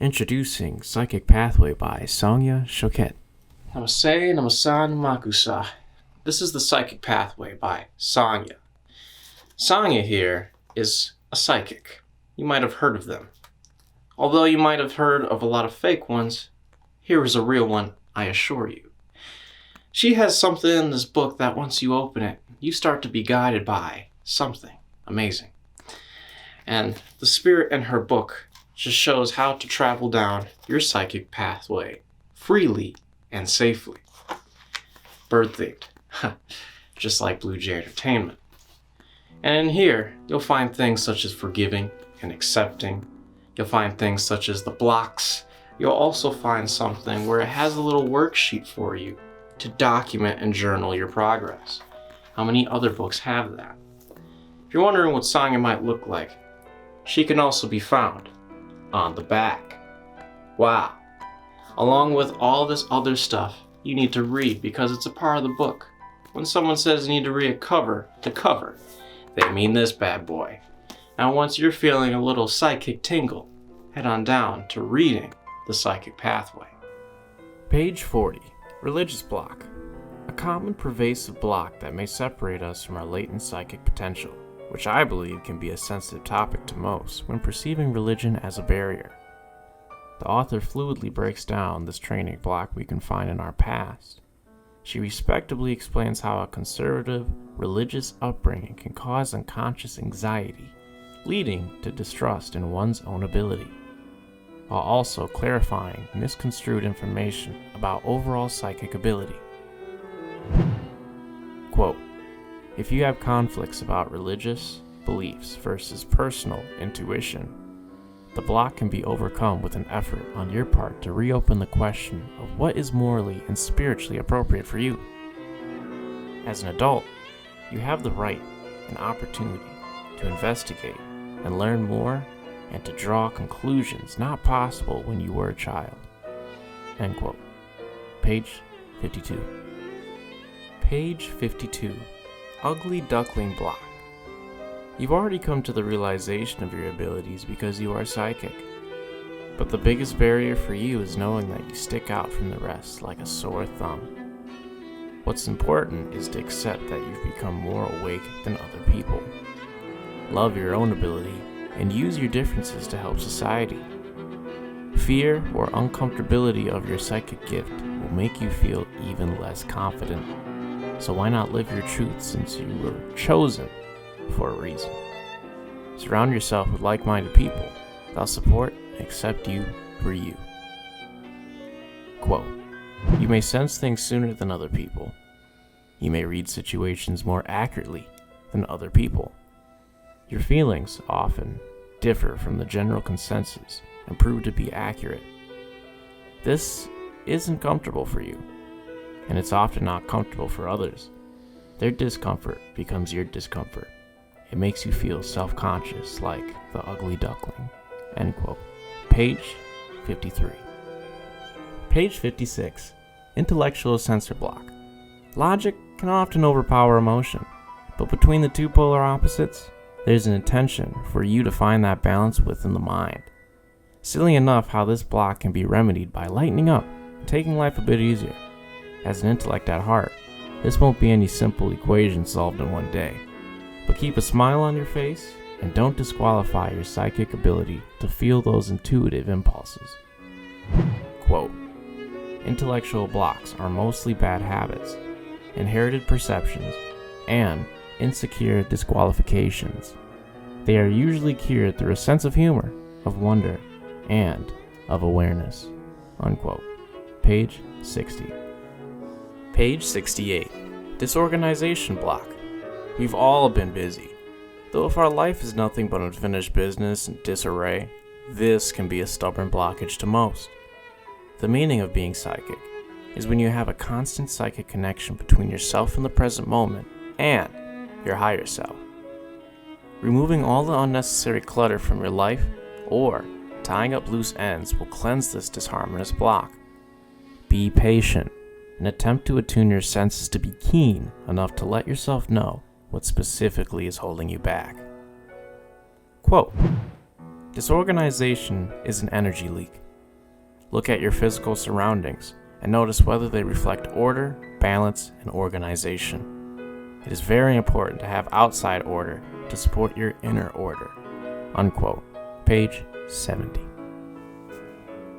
Introducing Psychic Pathway by Sonia Choquette. Namaste, namasan, makusa. This is the Psychic Pathway by Sonia. Sonia here is a psychic. You might have heard of them. Although you might have heard of a lot of fake ones, here is a real one, I assure you. She has something in this book that once you open it, you start to be guided by something amazing. And the spirit in her book just shows how to travel down your psychic pathway freely and safely. Bird-themed, just like BlueJay Entertainment. And in here, you'll find things such as forgiving and accepting. You'll find things such as the blocks. You'll also find something where it has a little worksheet for you to document and journal your progress. How many other books have that? If you're wondering what Sonia might look like, she can also be found on the back. Wow. Along with all this other stuff you need to read because it's a part of the book. When someone says you need to read cover to cover, they mean this bad boy. Now once you're feeling a little psychic tingle, head on down to reading the Psychic Pathway. Page 40. Religious block. A common pervasive block that may separate us from our latent psychic potential, which I believe can be a sensitive topic to most when perceiving religion as a barrier. The author fluidly breaks down this training block we can find in our past. She respectably explains how a conservative, religious upbringing can cause unconscious anxiety, leading to distrust in one's own ability, while also clarifying misconstrued information about overall psychic ability. Quote, "If you have conflicts about religious beliefs versus personal intuition, the block can be overcome with an effort on your part to reopen the question of what is morally and spiritually appropriate for you. As an adult, you have the right and opportunity to investigate and learn more and to draw conclusions not possible when you were a child." End quote. Page 52. Page 52. Ugly duckling block. You've already come to the realization of your abilities because you are psychic. But the biggest barrier for you is knowing that you stick out from the rest like a sore thumb. What's important is to accept that you've become more awake than other people. Love your own ability and use your differences to help society. Fear or uncomfortability of your psychic gift will make you feel even less confident. So why not live your truth since you were chosen for a reason? Surround yourself with like-minded people. They'll support and accept you for you. Quote, "You may sense things sooner than other people. You may read situations more accurately than other people. Your feelings often differ from the general consensus and prove to be accurate. This isn't comfortable for you, and it's often not comfortable for others. Their discomfort becomes your discomfort. It makes you feel self-conscious like the ugly duckling." End quote. Page 53. Page 56. Intellectual sensor block. Logic can often overpower emotion, but between the two polar opposites, there's an intention for you to find that balance within the mind. Silly enough how this block can be remedied by lightening up and taking life a bit easier. As an intellect at heart, this won't be any simple equation solved in one day. But keep a smile on your face and don't disqualify your psychic ability to feel those intuitive impulses. Quote, "Intellectual blocks are mostly bad habits, inherited perceptions, and insecure disqualifications. They are usually cured through a sense of humor, of wonder, and of awareness." Unquote. Page 60. Page 68. Disorganization block. We've all been busy. Though if our life is nothing but unfinished business and disarray, this can be a stubborn blockage to most. The meaning of being psychic is when you have a constant psychic connection between yourself in the present moment and your higher self. Removing all the unnecessary clutter from your life or tying up loose ends will cleanse this disharmonious block. Be patient and attempt to attune your senses to be keen enough to let yourself know what specifically is holding you back. Quote, "Disorganization is an energy leak. Look at your physical surroundings and notice whether they reflect order, balance, and organization. It is very important to have outside order to support your inner order. Unquote. Page 70.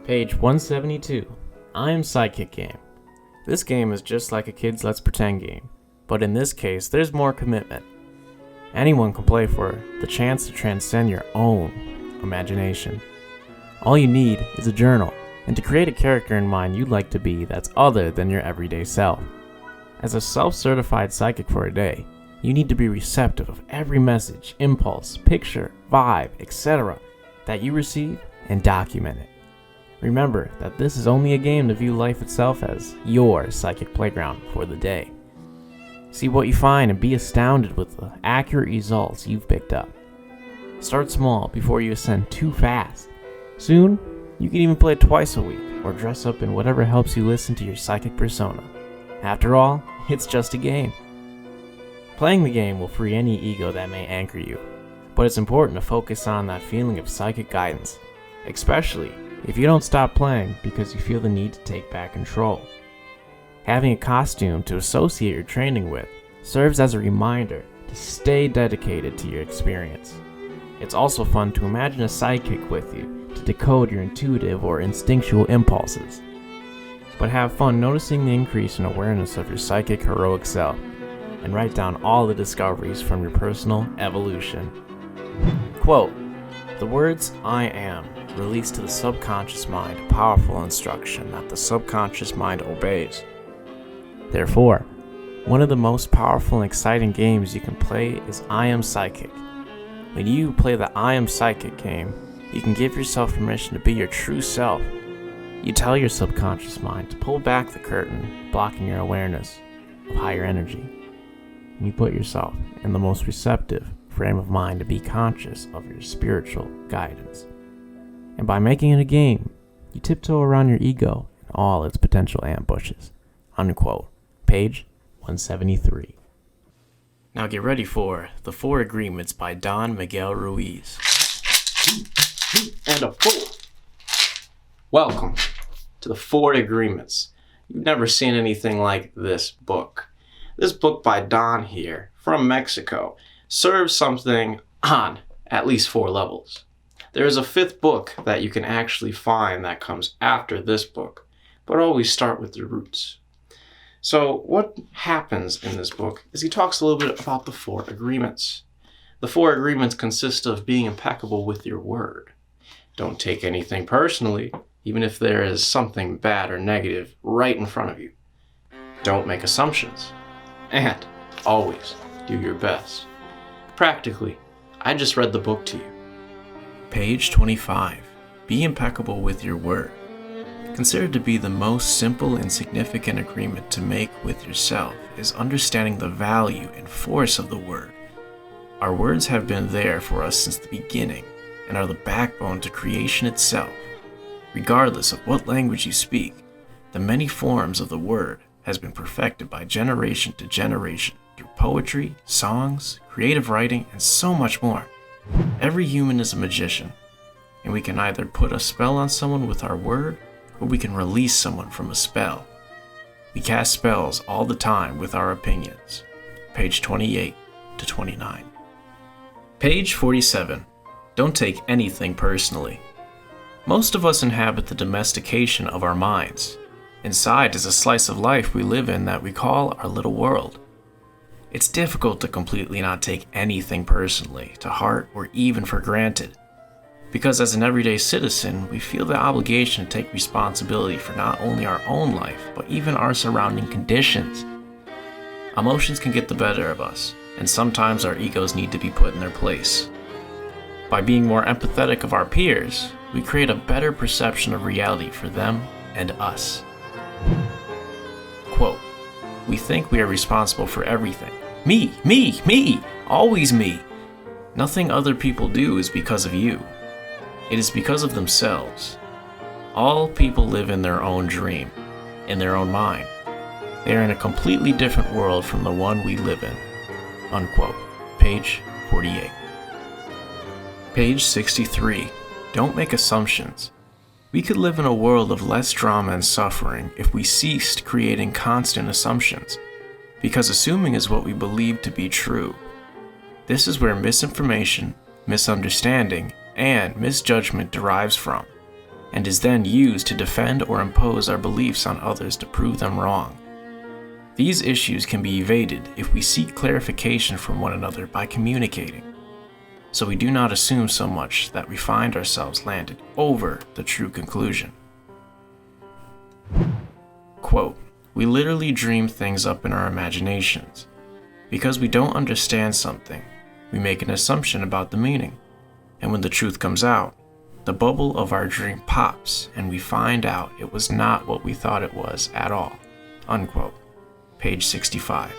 Page 172. I Am Psychic game. This game is just like a kid's Let's Pretend game, but in this case, there's more commitment. Anyone can play for the chance to transcend your own imagination. All you need is a journal and to create a character in mind you'd like to be that's other than your everyday self. As a self-certified psychic for a day, you need to be receptive of every message, impulse, picture, vibe, etc. that you receive and document it. Remember that this is only a game to view life itself as your psychic playground for the day. See what you find and be astounded with the accurate results you've picked up. Start small before you ascend too fast. Soon, you can even play twice a week or dress up in whatever helps you listen to your psychic persona. After all, it's just a game. Playing the game will free any ego that may anchor you, but it's important to focus on that feeling of psychic guidance, especially if you don't stop playing because you feel the need to take back control. Having a costume to associate your training with serves as a reminder to stay dedicated to your experience. It's also fun to imagine a sidekick with you to decode your intuitive or instinctual impulses. But have fun noticing the increase in awareness of your psychic heroic self, and write down all the discoveries from your personal evolution. Quote, "The words 'I am' release to the subconscious mind a powerful instruction that the subconscious mind obeys. Therefore, one of the most powerful and exciting games you can play is I Am Psychic. When you play the I Am Psychic game, you can give yourself permission to be your true self. You tell your subconscious mind to pull back the curtain, blocking your awareness of higher energy. And you put yourself in the most receptive frame of mind to be conscious of your spiritual guidance. And by making it a game, you tiptoe around your ego and all its potential ambushes." Unquote. Page 173. Now get ready for The Four Agreements by Don Miguel Ruiz. And a four. Welcome to The Four Agreements. You've never seen anything like this book. This book by Don here, from Mexico, serves something on at least 4 levels. There is a 5th book that you can actually find that comes after this book, but always start with the roots. So what happens in this book is he talks a little bit about the 4 agreements. The 4 agreements consist of being impeccable with your word. Don't take anything personally, even if there is something bad or negative right in front of you. Don't make assumptions. And always do your best. Practically, I just read the book to you. Page 25. Be impeccable with your word. Considered to be the most simple and significant agreement to make with yourself is understanding the value and force of the word. Our words have been there for us since the beginning and are the backbone to creation itself. Regardless of what language you speak, the many forms of the word has been perfected by generation to generation through poetry, songs, creative writing, and so much more. Every human is a magician, and we can either put a spell on someone with our word, or we can release someone from a spell. We cast spells all the time with our opinions. Page 28 to 29. Page 47. Don't take anything personally. Most of us inhabit the domestication of our minds. Inside is a slice of life we live in that we call our little world. It's difficult to completely not take anything personally, to heart, or even for granted. Because as an everyday citizen, we feel the obligation to take responsibility for not only our own life, but even our surrounding conditions. Emotions can get the better of us, and sometimes our egos need to be put in their place. By being more empathetic of our peers, we create a better perception of reality for them and us. Quote, "We think we are responsible for everything. Me, always me. Nothing other people do is because of you. It is because of themselves. All people live in their own dream, in their own mind. They are in a completely different world from the one we live in." Unquote. Page 48. Page 63. Don't make assumptions. We could live in a world of less drama and suffering if we ceased creating constant assumptions, because assuming is what we believe to be true. This is where misinformation, misunderstanding, and misjudgment derives from, and is then used to defend or impose our beliefs on others to prove them wrong. These issues can be evaded if we seek clarification from one another by communicating, so we do not assume so much that we find ourselves landed over the true conclusion. Quote, "We literally dream things up in our imaginations. Because we don't understand something, we make an assumption about the meaning, and when the truth comes out, the bubble of our dream pops and we find out it was not what we thought it was at all." Unquote. Page 65.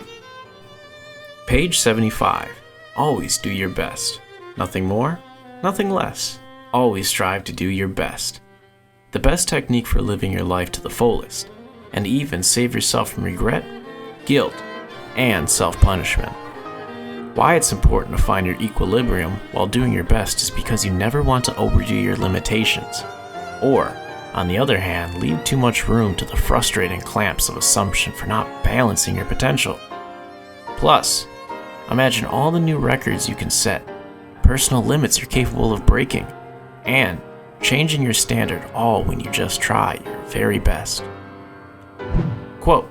Page 75. Always do your best. Nothing more, nothing less. Always strive to do your best. The best technique for living your life to the fullest, and even save yourself from regret, guilt, and self-punishment. Why it's important to find your equilibrium while doing your best is because you never want to overdo your limitations, or, on the other hand, leave too much room to the frustrating clamps of assumption for not balancing your potential. Plus, imagine all the new records you can set, personal limits you're capable of breaking, and changing your standard all when you just try your very best. Quote,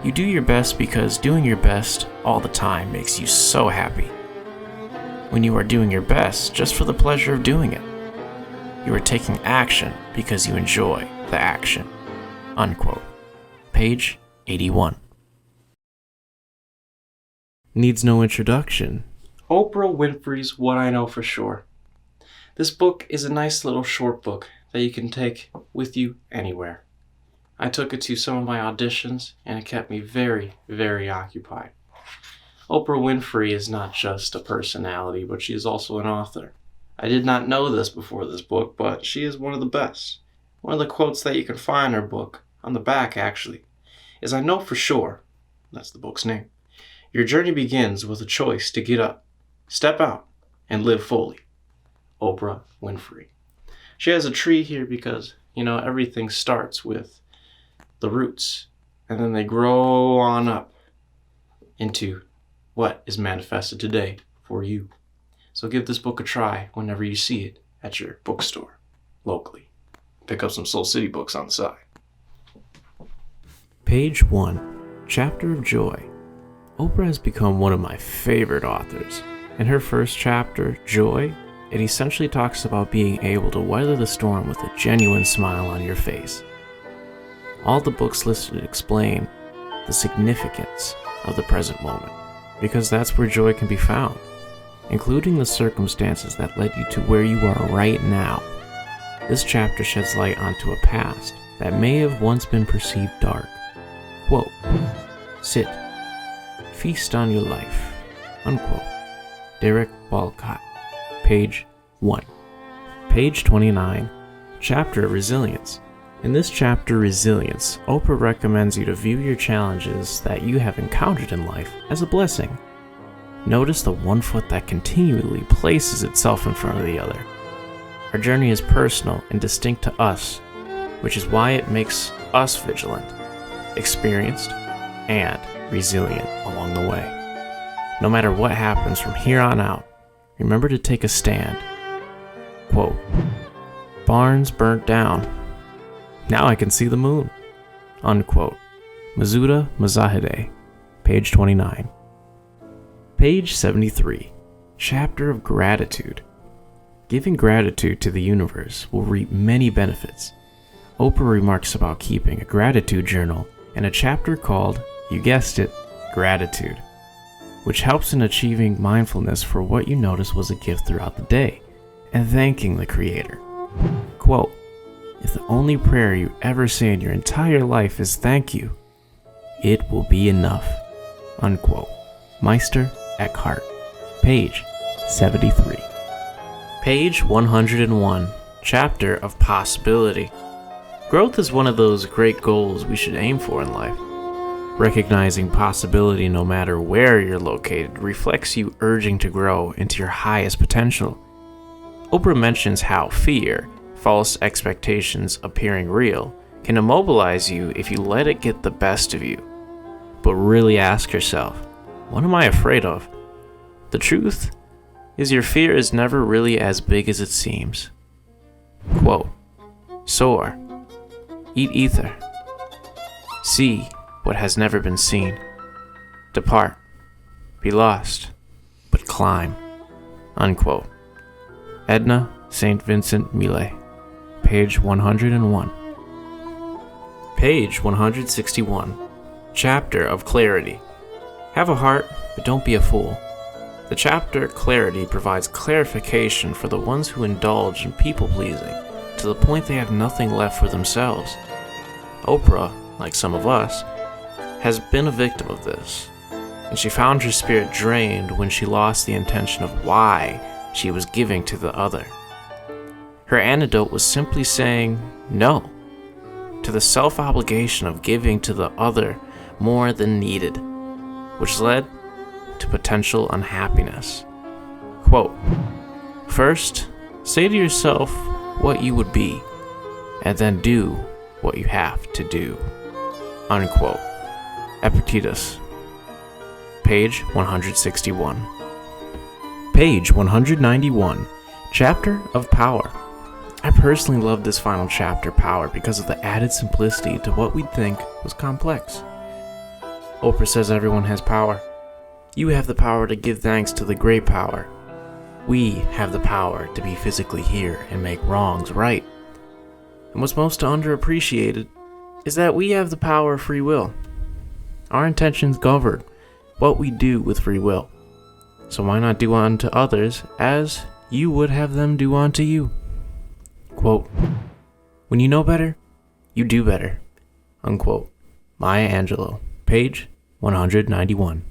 "You do your best because doing your best all the time makes you so happy. When you are doing your best just for the pleasure of doing it, you are taking action because you enjoy the action." Unquote. Page 81. Needs no introduction. Oprah Winfrey's What I Know for Sure. This book is a nice little short book that you can take with you anywhere. I took it to some of my auditions, and it kept me very, very occupied. Oprah Winfrey is not just a personality, but she is also an author. I did not know this before this book, but she is one of the best. One of the quotes that you can find in her book, on the back actually, is, "I know for sure," that's the book's name, "your journey begins with a choice to get up, step out, and live fully." Oprah Winfrey. She has a tree here because, everything starts with the roots, and then they grow on up into what is manifested today for you. So give this book a try whenever you see it at your bookstore locally. Pick up some Soul City books on the side. Page 1. Chapter of Joy. Oprah has become one of my favorite authors. In her first chapter, Joy, it essentially talks about being able to weather the storm with a genuine smile on your face. All the books listed explain the significance of the present moment, because that's where joy can be found, including the circumstances that led you to where you are right now. This chapter sheds light onto a past that may have once been perceived dark. Quote, "Sit, feast on your life." Unquote. Derek Walcott. Page 1. Page 29. Chapter of Resilience. In this chapter, Resilience, Oprah recommends you to view your challenges that you have encountered in life as a blessing. Notice the one foot that continually places itself in front of the other. Our journey is personal and distinct to us, which is why it makes us vigilant, experienced, and resilient along the way. No matter what happens from here on out, remember to take a stand. Quote, "Barns burnt down. Now I can see the moon." Unquote. Mazuda Mazahide. Page 29. Page 73. Chapter of Gratitude. Giving gratitude to the universe will reap many benefits. Oprah remarks about keeping a gratitude journal in a chapter called, you guessed it, Gratitude, which helps in achieving mindfulness for what you notice was a gift throughout the day and thanking the Creator. Quote, "If the only prayer you ever say in your entire life is thank you, it will be enough." Unquote. Meister Eckhart. Page 73. Page 101. Chapter of Possibility. Growth is one of those great goals we should aim for in life. Recognizing possibility no matter where you're located reflects you urging to grow into your highest potential. Oprah mentions how fear, false expectations appearing real, can immobilize you if you let it get the best of you. But really ask yourself, what am I afraid of? The truth is your fear is never really as big as it seems. Quote, soar, eat ether, see what has never been seen, depart, be lost, but climb. Unquote. Edna St. Vincent Millay, page 101. Page 161. Chapter of Clarity. Have a heart, but don't be a fool. The chapter Clarity provides clarification for the ones who indulge in people-pleasing to the point they have nothing left for themselves. Oprah, like some of us, has been a victim of this, and she found her spirit drained when she lost the intention of why she was giving to the other. Her antidote was simply saying no to the self-obligation of giving to the other more than needed, which led to potential unhappiness. Quote, first, say to yourself what you would be, and then do what you have to do. Unquote. Epictetus, page 161. Page 191. Chapter of Power. I personally love this final chapter, Power, because of the added simplicity to what we'd think was complex. Oprah says everyone has power. You have the power to give thanks to the great power. We have the power to be physically here and make wrongs right. And what's most underappreciated is that we have the power of free will. Our intentions govern what we do with free will. So why not do unto others as you would have them do unto you? Quote, when you know better, you do better. Unquote. Maya Angelou, page 191.